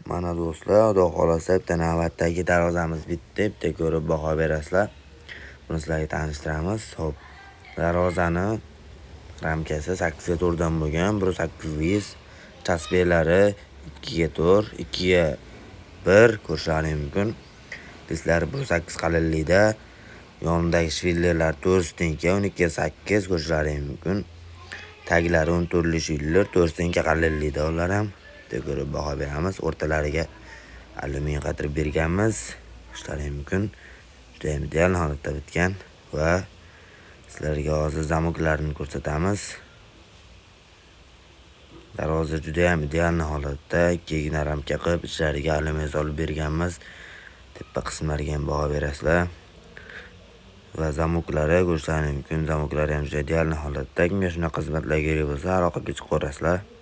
Mana do'stlar, xudo xolasa bitta navbatdagi darvozamiz bitdi. Bitta ko'rib baho berasizlar. Buni sizlarga tanishtiramiz. Xo'p, darvozani ramkasi 8 ga 4 dan bo'lgan, 1800. Chasbelari 2 ga 4, 2 ga 1 ko'rishlaringiz mumkin. Bizlari 1.8 qalinlikda. Yonidagi shvillerlar 4 12 ga 8 ko'rishlaringiz mumkin. Taglari 14 shviller, 4 qalinlikda ular ham. Bitta ko'rib baho beramiz. O'rtalariga alyumin qatirib berganmiz. Ko'rishlaringiz mumkin. Juda ham ideal holatda bitgan va sizlarga hozir zamoklarini ko'rsatamiz. Darvoza juda ham ideal holatda, ikkigina ramka qilib, ichlariga alyumin solib berganmiz. Tepa qismlariga ham baho berasizlar. Va zamoklari ko'rishlaringiz mumkin. Zamoklari ham juda ideal holatda. Kimga shunaqa xizmatlar kerak bo'lsa, aloqaga chiqib ko'rasizlar.